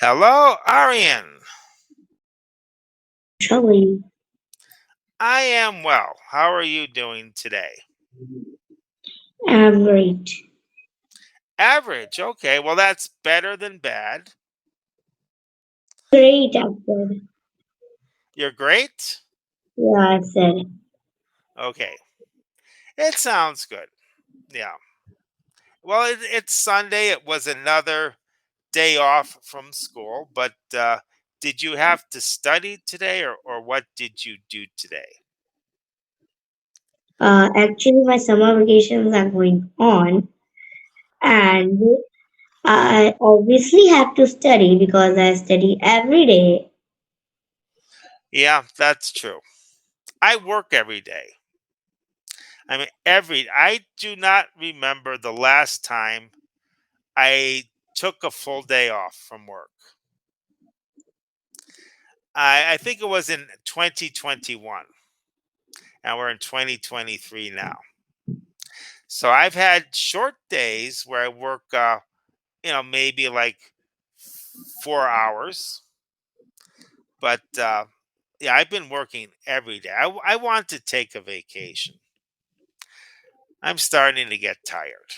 Hello, Arian. Actually, I am well. How are you doing today? average. Average. Okay, well, that's better than bad. Great, I said. You're great? Yeah, I said. Okay, it sounds good. Yeah. Well, it's Sunday. It was another day off from school, but did you have to study today or what did you do today? Actually, my summer vacations are going on, and I obviously have to study because I study every day. Yeah, that's true. I work every day. I do not remember the last time I took a full day off from work. I think it was in 2021, and we're in 2023 now. So I've had short days where I work, maybe like 4 hours. But yeah, I've been working every day. I want to take a vacation. I'm starting to get tired.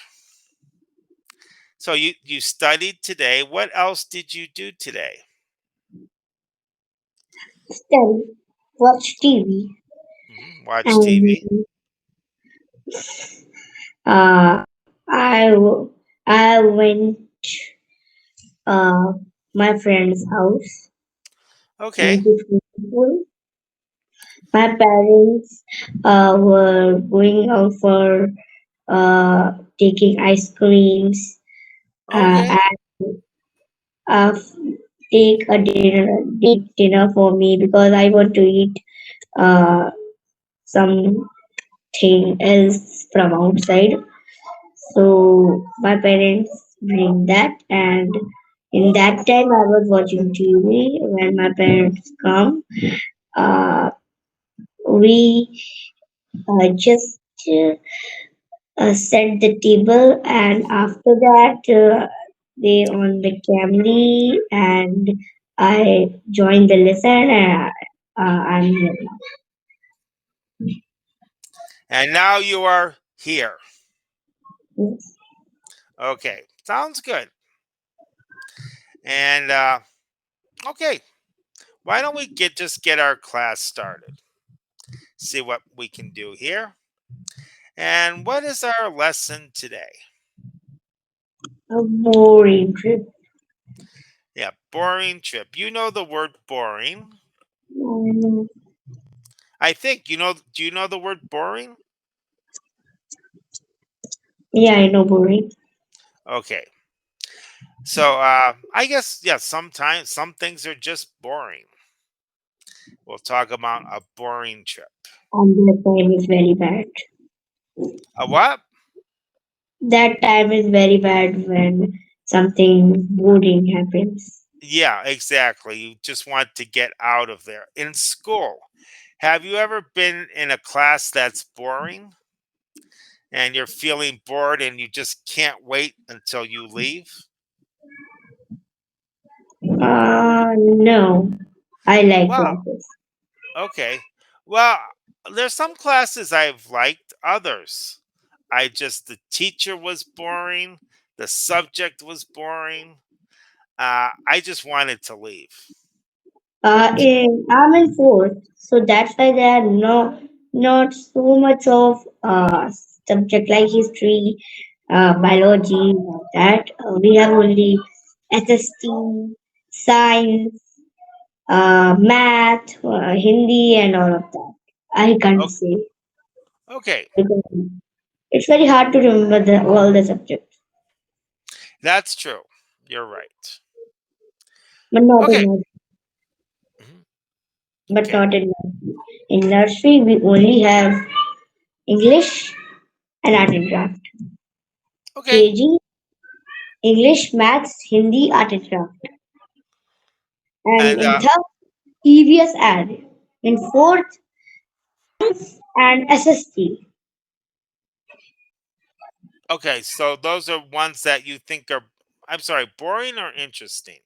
So you studied today. What else did you do today? Study, watch TV, Watch and TV. uh, I w- I went uh my friend's house Okay. in Tiffany. My parents were going out for taking ice creams Okay. and f- take dinner for me because I want to eat uh, something else from outside. So my parents bring that, and in that time I was watching TV. When my parents come, uh, we just set the table, and after that they on the Camry, and I joined the lesson, and I'm here And now you are here. now. Okay. Sounds good. And okay, why don't we get our class started? See what we can do here. And what is our lesson today? A boring trip. Yeah, boring trip. You know the word boring. Um, I think you know. Do you know the word boring? yeah, I know boring. Okay. So I guess yeah. Sometimes some things are just boring. We'll talk about a boring trip. And that time is very bad. A what? That time is very bad when something boring happens. Yeah, exactly. You just want to get out of there. In school, have you ever been in a class that's boring and you're feeling bored and you just can't wait until you leave? No, I like Well, classes. okay. Well, there's some classes I've liked, others. The teacher was boring, the subject was boring. I just wanted to leave. I'm in fourth, so that's why there are not so much of subject like history, biology, that we have only SST, science, math, Hindi, and all of that. I can't O- say Okay, because it's very hard to remember all the subjects, that's true. You're right. but not Okay. in Mhm. but Okay. not in nursery. In nursery, we only have English and art and craft. Okay. KG, English, Maths, Hindi, Art and Craft. And And in third, EVS add. In fourth, and SST. okay, so those are ones that you think are, I'm sorry, boring or interesting?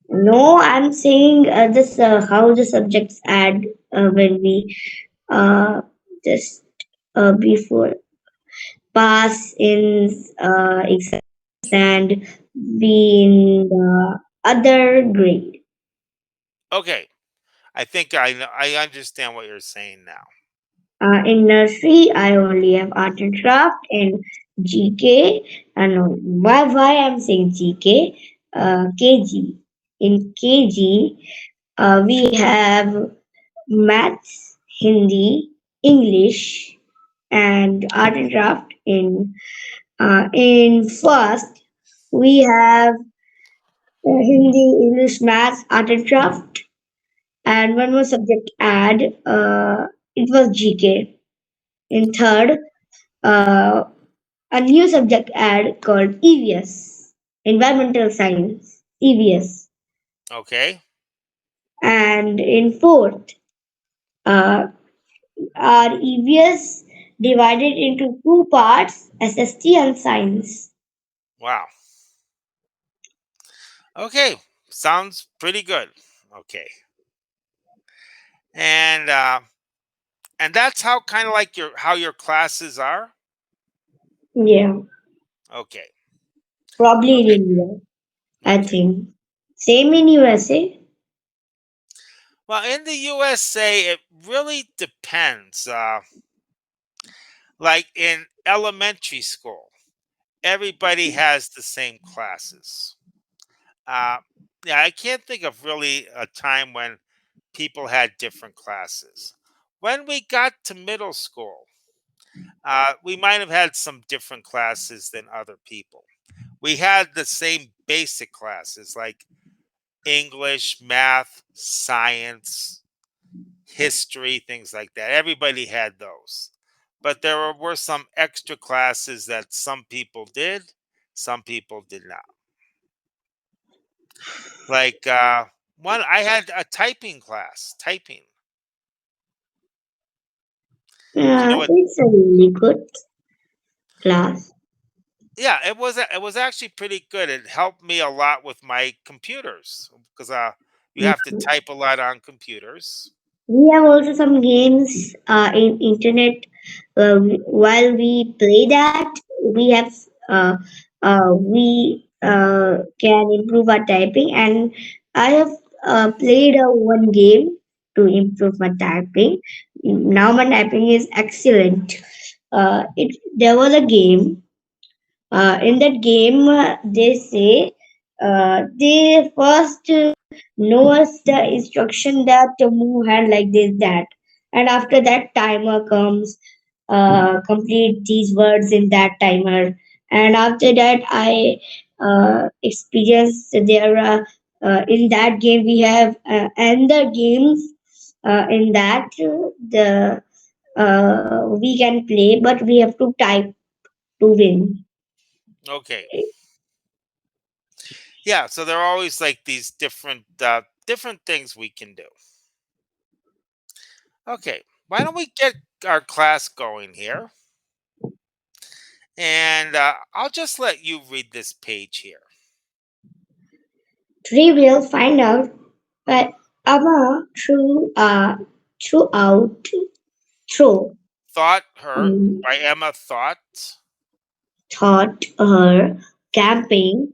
No, I'm saying this how the subjects add when we uh, just before pass in exams and be in the other grade. Okay, I think I understand what you're saying now. In nursery, I only have art and craft and GK. No, why I'm saying GK? KG. In KG, we have maths, Hindi, English, and art and craft. In first, we have Hindi, English, maths, art and craft, and one more subject add. It was GK. In third, uh, a new subject add called EVS, Environmental Science, EVS. Okay, And in fourth, uh, our EVS divided into two parts, SST and Science. wow. Okay, sounds pretty good. Okay, and that's how kind of like your classes are. Yeah, Okay, probably in okay, India, I okay. think. Same in USA. Well, in the USA, it really depends. Like in elementary school, everybody has the same classes. Uh, yeah, I can't think of really a time when people had different classes. When we got to middle school, we might have had some different classes than other people. We had the same basic classes like English, math, science, history, things like that. Everybody had those. But there were some extra classes that some people did, some people did not. Like one, I had a typing class. Typing. Do you know what? It's a really good class. Yeah, it was actually pretty good. It helped me a lot with my computers because you have to type a lot on computers. We have also some games in internet. While we play that, we have we can improve our typing. And I have played one game to improve my typing. Now my typing is excellent. It There was a game in that game, they say they first know us the instruction that to move hand like this, that, and after that timer comes. Complete these words in that timer, and after that I experience there. In that game, we have other games. In that the we can play, but we have to type to win. Okay. Yeah, so there are always like these different things we can do. Okay. Why don't we get our class going here? And I'll just let you read this page here. Today we'll find out that Amma throughout through Thought Her um, by Emma Thought. thought her camping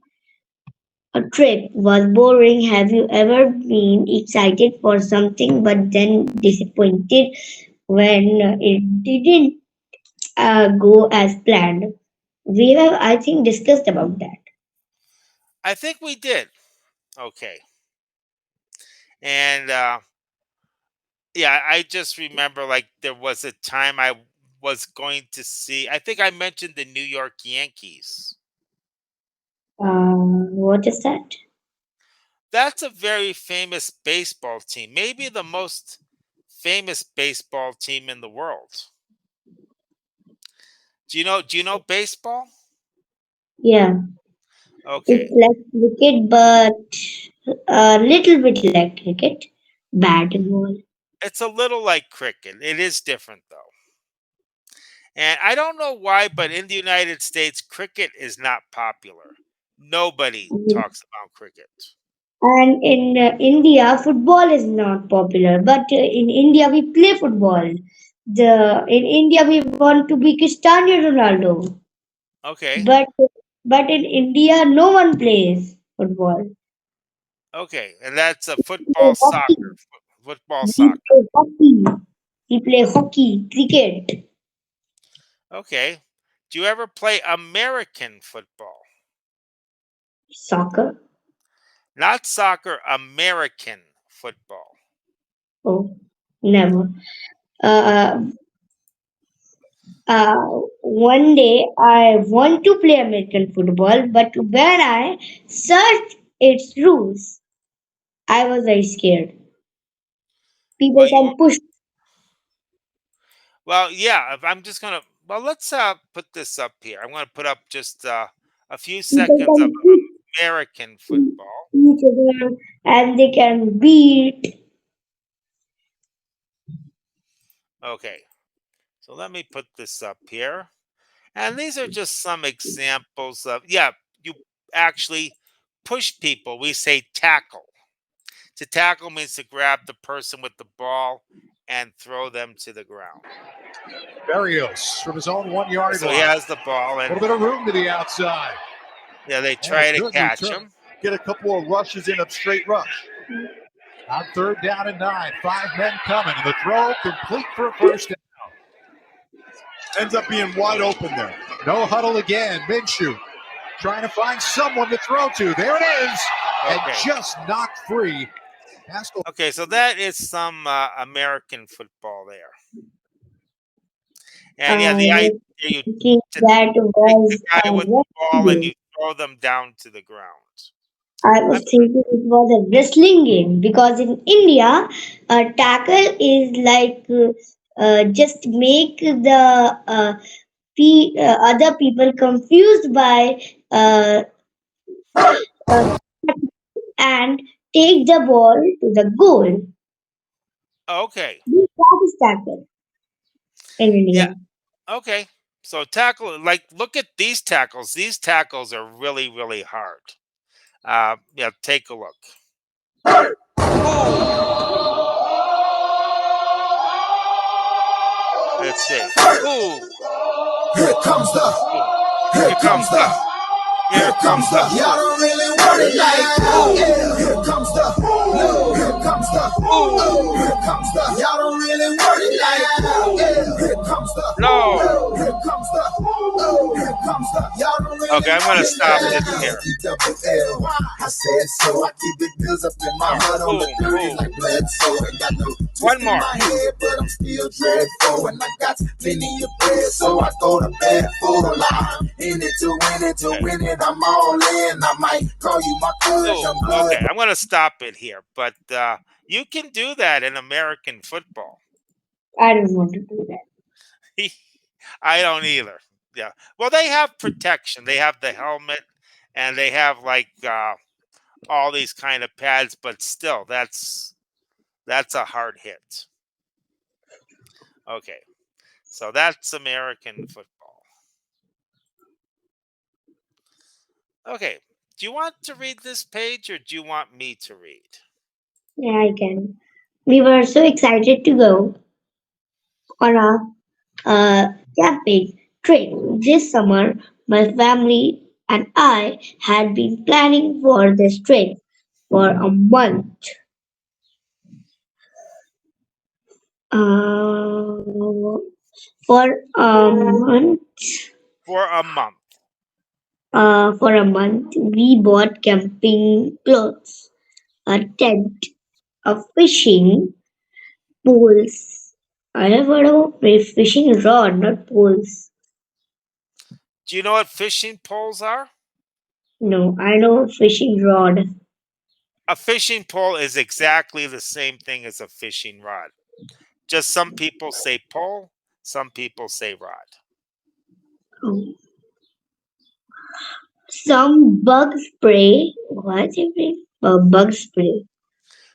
a trip was boring. Have you ever been excited for something but then disappointed when it didn't go as planned? We have, I think, discussed about that. I think we did. Okay. And yeah, I just remember like there was a time I was going to see, I think I mentioned the New York Yankees. What is that? That's a very famous baseball team, maybe the most famous baseball team in the world. Do you know baseball? Yeah, Okay. it's like cricket, but a little bit like cricket. Bat ball. It's a little like cricket. It is different though. And I don't know why, but in the United States, cricket is not popular. Nobody Yeah. talks about cricket. And in India, football is not popular. But in India, we play football. In India, we want to be Cristiano Ronaldo. Okay. But in India, no one plays football. Okay. And that's a We play football hockey. soccer. Football We soccer. play hockey. We play hockey, cricket, Okay. Do you ever play American football? soccer. Not soccer, American football. Oh, never. Uh, uh, One day I want to play American football, but when I searched its rules, I was very scared. People Well, you can push, well, yeah, if I'm just gonna well, let's put this up here. I'm gonna put up just a few people seconds of can push American football. each other, and they can beat. Okay. So let me put this up here. And these are just some examples of yeah, you actually push people. We say tackle. To tackle means to grab the person with the ball and throw them to the ground. Barrios from his own 1 yard So he line. has the ball, A and little bit of room to the outside. yeah, they And a try to good catch return. him. Get a couple of rushes in a straight rush. On 3rd down and 9, 5 men coming. And the throw complete for a first down. Ends up being wide open there. No huddle again. Minshew trying to find someone to throw to. There it is. And Okay. just knocked free. Haskell. Okay, so that is some American football there. And yeah, I the idea was you thinking to that take the was guy a with the ball and wrestling. you throw them down to the ground. I was I'm thinking it was a wrestling game because in India, a tackle is like just make the other people confused by uh, uh, and take the ball to the goal. okay. That is tackle in Yeah, India. okay. So tackle like look at these tackles. These tackles are really, really hard. Yeah, take a look. Ooh, let's see. Ooh, Here comes the, ooh. here Here comes comes the, the, here here comes comes the. the, Y'all ooh, don't really want it like that. ooh, Yeah. Here comes the, here comes the, ooh. here comes the. Y'all don't really want it like that. Yeah. Here comes the, No. here comes the, here comes the. Y'all don't Okay, really I'm want gonna it stop like this that. here. E-double-L. I said so. I keep it bills up in my All right. mud on the Boom, dirty boom. like blood. So ain't got no twist One in more. my head, but I'm still dreadful. And I got plenty of bread, so I go to bed full of lime. In it to win it, to Okay. win it, I'm all in. I might call you my cousin, Oh, blood. okay. I'm gonna stop it here. But you can do that in American football. I don't want to do that. I don't either. Yeah. Well, they have protection. They have the helmet, and they have like all these kind of pads. But still, that's a hard hit. Okay. So that's American football. Okay. Do you want to read this page, or do you want me to read? Yeah, I can. We were so excited to go on a camping trip this summer. My family and I had been planning for this trip for a month. Uh, for a month, for a month, we bought camping clothes, a tent, a fishing poles. I have heard of a fishing rod, not poles. Do you know what fishing poles are? No, I know fishing rod. A fishing pole is exactly the same thing as a fishing rod. Just some people say pole, some people say rod. Oh, some bug spray. What is it? Bug spray.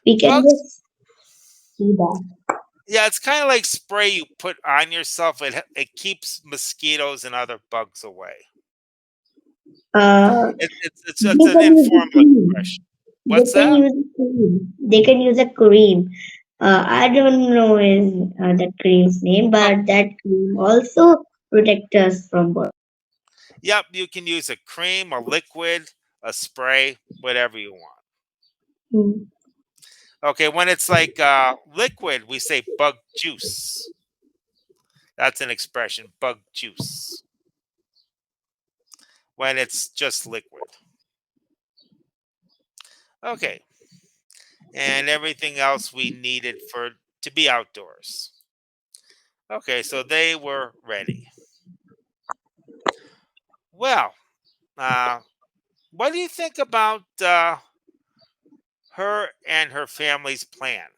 We can Bugs, just see that. yeah, it's kind of like spray you put on yourself. It keeps mosquitoes and other bugs away. Uh, It's they an can use it informal clean. expression. They What's can that? use a cream. They can use a cream. I don't know that cream's name, Oh, but that cream also protects us from burn. yep, you can use a cream, a liquid, a spray, whatever you want. Mm. Okay, when it's like liquid, we say bug juice. That's an expression, bug juice. When it's just liquid. Okay, and everything else we needed for to be outdoors. Okay, so they were ready. Well, uh, what do you think about her and her family's plan?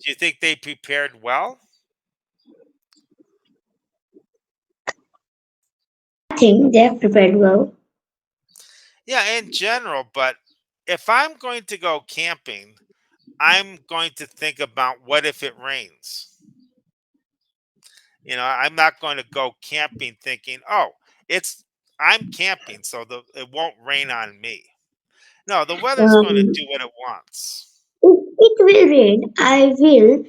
Do you think they prepared well? I think they have prepared well. Yeah, in general, but if I'm going to go camping, I'm going to think about what if it rains? I'm not going to go camping thinking, "Oh, it's I'm camping, so it won't rain on me." No, the weather's going to Um, do what it wants. if it will rain, I will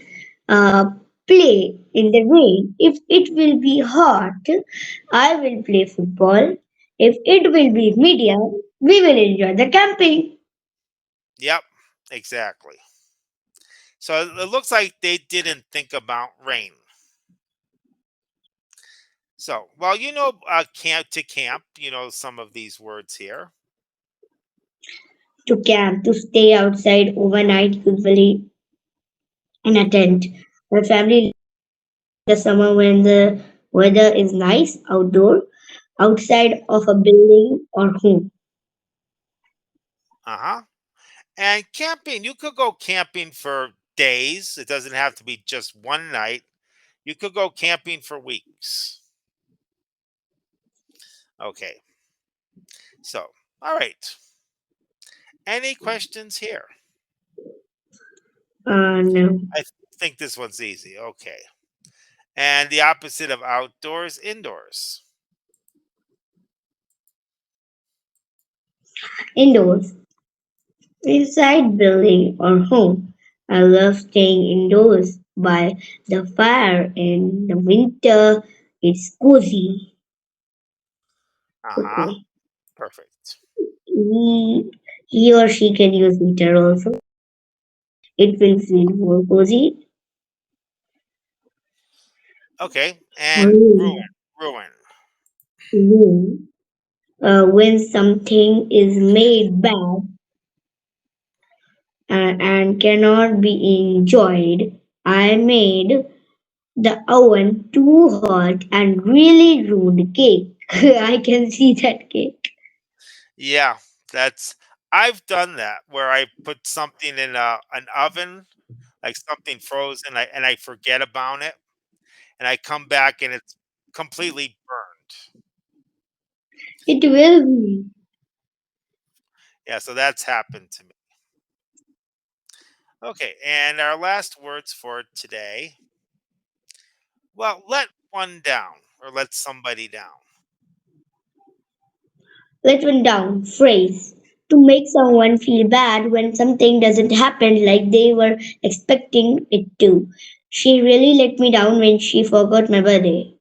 uh, play in the rain. If it will be hot, I will play football. If it will be medium, we will enjoy the camping. Yep, exactly. So it looks like they didn't think about rain. So, well, camp to camp, some of these words here. To camp, to stay outside overnight, usually in a tent. My family the summer when the weather is nice outdoor, outside of a building or home. Uh huh. And camping, you could go camping for days. It doesn't have to be just one night. You could go camping for weeks. Okay. So, all right. Any questions here? No. I think this one's easy. Okay. And the opposite of outdoors, indoors. Indoors, inside building or home. I love staying indoors by the fire in the winter. It's cozy. Uh huh. Okay. Perfect. He or she can use heater also. It will feel more cozy. Okay. And ruin. Room. Ruin. Room. When something is made bad and cannot be enjoyed, I made the oven too hot and really ruined cake. I can see that cake. Yeah, that's I've done that where I put something in an oven, like something frozen, and I forget about it, and I come back and it's completely burned. It will be. Yeah, so that's happened to me. Okay, and our last words for today. Well, let one down or let somebody down. Let one down phrase to make someone feel bad when something doesn't happen like they were expecting it to. She really let me down when she forgot my birthday.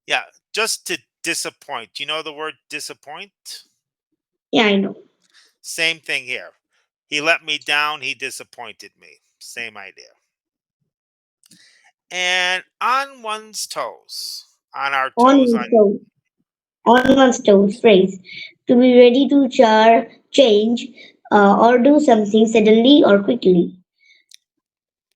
Yeah, just to disappoint. You know the word disappoint? Yeah, I know. Same thing here. He let me down, he disappointed me. Same idea. And on one's toes. On our On toes one on stove, on one stove phrase to be ready to change or do something suddenly or quickly.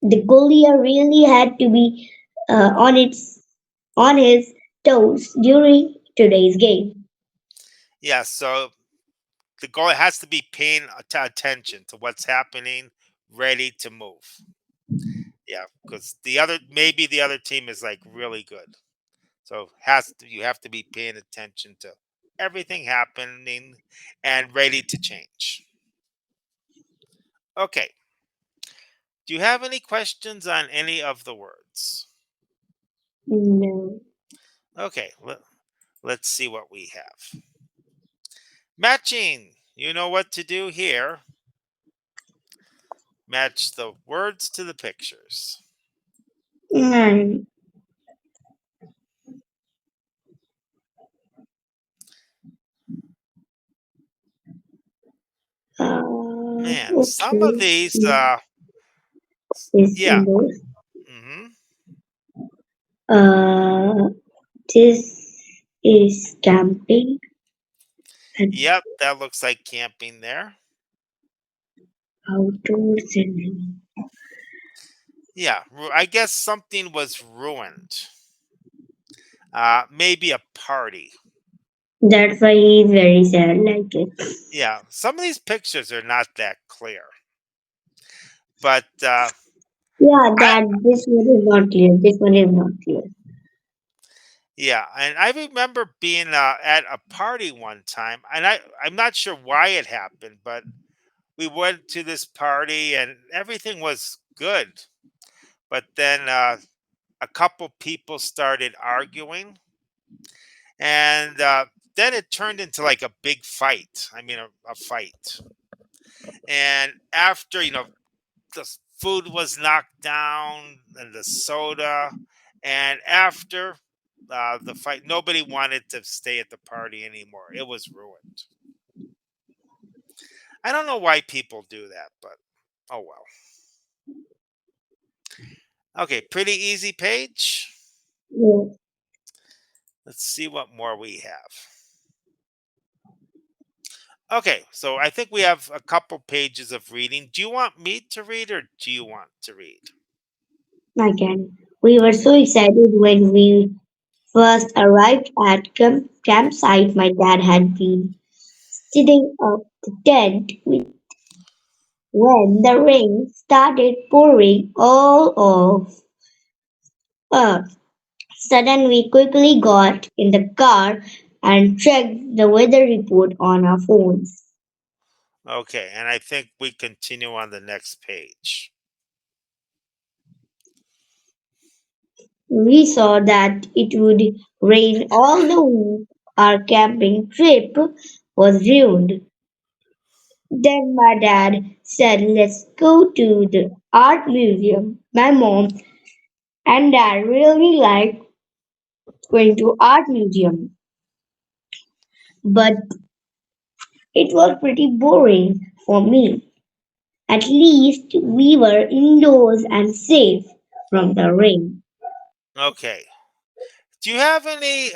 The goalie really had to be on his toes during today's game. yeah, so the goal has to be paying attention to what's happening, ready to move. Yeah, because the other team is like really good. So you have to be paying attention to everything happening and ready to change. Okay. Do you have any questions on any of the words? No. Okay, let's see what we have. Matching. you know what to do here. Match the words to the pictures. And Man, some of okay. these, Is yeah. indoors. hmm Uh, this is camping and Yep, that looks like camping there. outdoors and Yeah, I guess something was ruined. Maybe a party. that's why he's very sad like it. Yeah, some of these pictures are not that clear. But Yeah, I that this one is not clear. This one is not clear. yeah, and I remember being at a party one time, and I'm not sure why it happened, but we went to this party and everything was good. But then a couple people started arguing, and then it turned into like a big fight. I mean, a fight. And after the food was knocked down and the soda, and after the fight, nobody wanted to stay at the party anymore. It was ruined. I don't know why people do that, but oh well. Okay, pretty easy page. Yes, Let's see what more we have. Okay, so I think we have a couple pages of reading. Do you want me to read or do you want to read? I can. We were so excited when we first arrived at campsite. My dad had been sitting up the tent when the rain started pouring all of us. Suddenly, we quickly got in the car and checked the weather report on our phones. Okay, and I think we continue on the next page. We saw that it would rain all the week. Our camping trip was ruined. Then my dad said, "Let's go to the art museum." My mom and dad really like going to art museum, but it was pretty boring for me. At least we were indoors and safe from the rain. Okay. Do you have any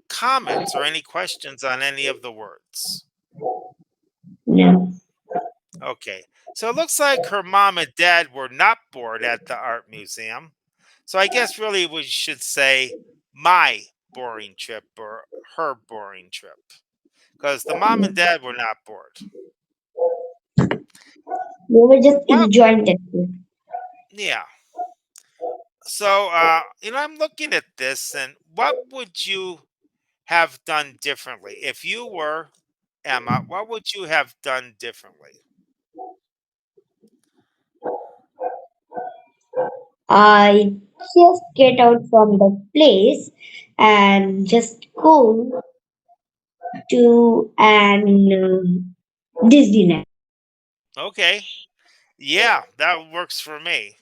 comments or any questions on any of the words? No. Okay. So it looks like her mom and dad were not bored at the art museum. So I guess really we should say my boring trip or her boring trip because the mom and dad were not bored. They were just Well, enjoying the trip. yeah. So, I'm looking at this and what would you have done differently? If you were Emma, what would you have done differently? I just get out from the place and just go to an Disneyland. Okay. Yeah, that works for me.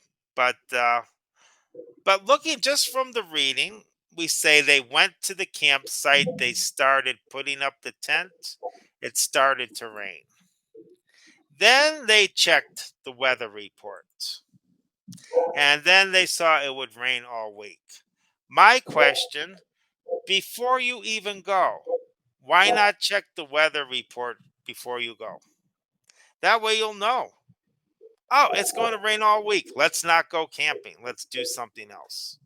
But looking just from the reading, we say they went to the campsite, they started putting up the tent, it started to rain. Then they checked the weather report, and then they saw it would rain all week. My question, before you even go, why not check the weather report before you go? That way you'll know. Oh, it's going to rain all week. Let's not go camping. Let's do something else.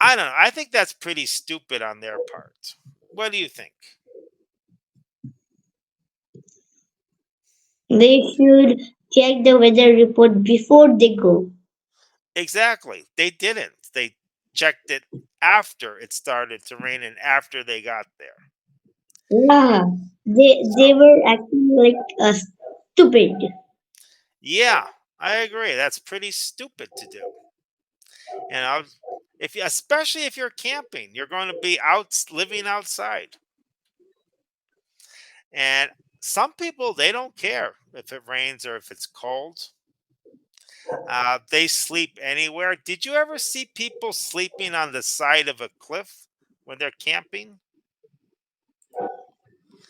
I don't know. I think that's pretty stupid on their part. What do you think? They should check the weather report before they go. Exactly. They didn't. They checked it after it started to rain and after they got there. Yeah, So, they were acting like stupid. yeah, I agree. That's pretty stupid to do. And if you, especially if you're camping, you're going to be out living outside. And some people, they don't care if it rains or if it's cold. They sleep anywhere. Did you ever see people sleeping on the side of a cliff when they're camping?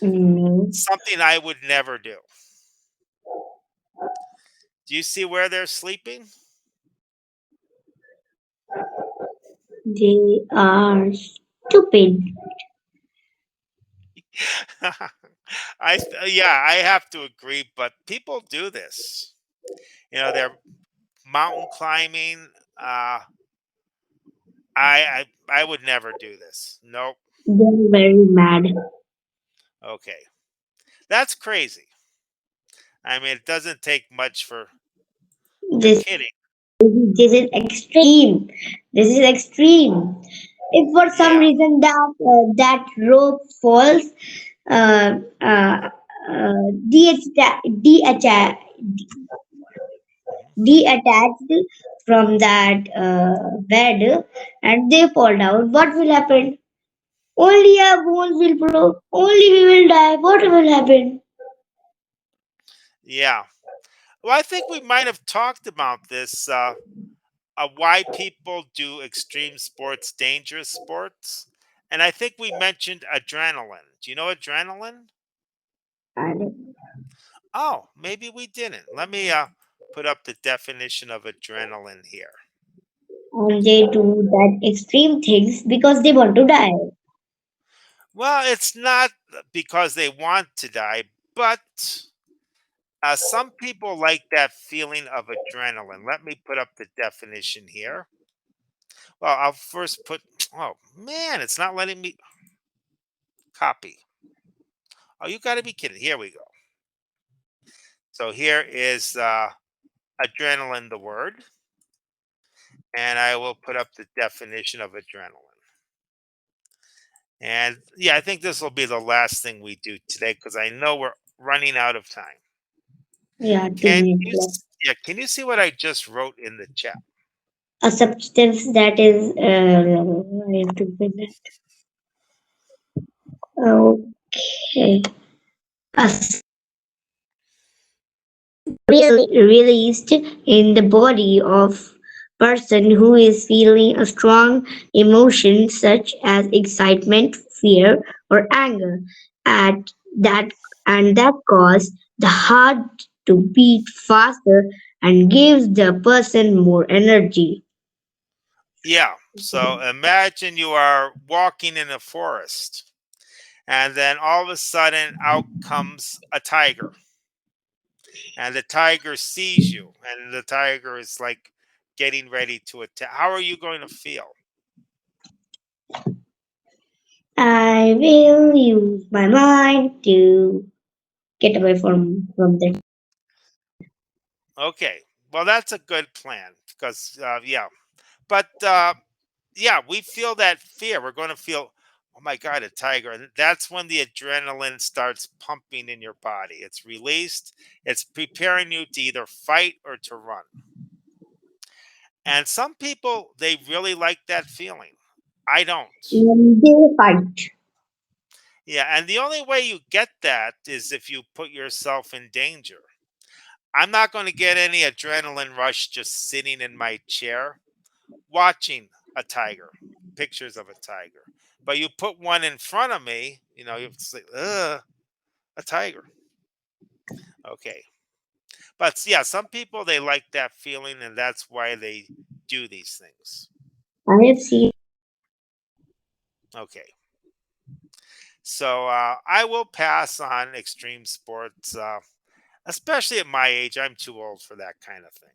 Mm, Something I would never do. Do you see where they're sleeping? they are stupid. Yeah, I have to agree, but people do this. They're mountain climbing. I would never do this. Nope. They're very mad. Okay. That's crazy. I mean, it doesn't take much for you're This kidding. this is extreme. This is extreme. If for some Yeah. reason that rope falls, uh, uh, detached Mhm. detached from that bed, and they fall down, what will happen? Only our bones will break. Only we will die. What will happen? Yeah. Well, I think we might have talked about this. Why people do extreme sports, dangerous sports. And I think we mentioned adrenaline. Do you know adrenaline? And Oh, maybe we didn't. Let me put up the definition of adrenaline here. they do that extreme things because they want to die. Well, it's not because they want to die, but some people like that feeling of adrenaline. Let me put up the definition here. Well, I'll first put, oh man, it's not letting me copy. Oh, you got to be kidding. Here we go. So here is adrenaline, the word, and I will put up the definition of adrenaline. And yeah, I think this will be the last thing we do today because I know we're running out of time. Yeah, two Can minutes you left. yeah, can you see what I just wrote in the chat? A substance that is. I have to put that. Okay. A released in the body of person who is feeling a strong emotion such as excitement, fear, or anger at that and that cause the heart to beat faster and gives the person more energy. Yeah. So imagine you are walking in a forest and then all of a sudden out comes a tiger and the tiger sees you and the tiger is like getting ready to attack. How are you going to feel? I will use my mind to get away from them. Okay. Well, that's a good plan because, yeah. But yeah, we feel that fear. We're going to feel, oh my God, a tiger. And that's when the adrenaline starts pumping in your body. It's released, it's preparing you to either fight or to run. And some people, they really like that feeling. I don't. And they fight. Yeah. And the only way you get that is if you put yourself in danger. I'm not going to get any adrenaline rush just sitting in my chair watching a tiger, pictures of a tiger. But you put one in front of me, you say, ugh, a tiger. Okay. But yeah, some people, they like that feeling, and that's why they do these things. I have seen. Okay. So I will pass on extreme sports, especially at my age. I'm too old for that kind of thing.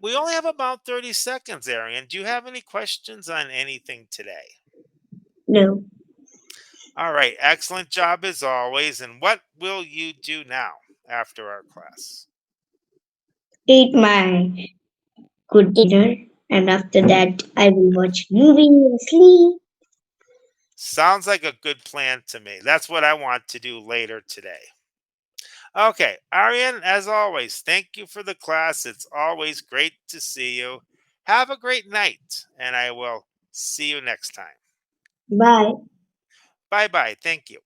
We only have about 30 seconds, Arian. Do you have any questions on anything today? No. All right. Excellent job as always. And what will you do now after our class? Eat my good dinner, and after that, I will watch movie and sleep. Sounds like a good plan to me. That's what I want to do later today. Okay. Arian, as always, thank you for the class. It's always great to see you. Have a great night, and I will see you next time. Bye. Bye bye. Thank you.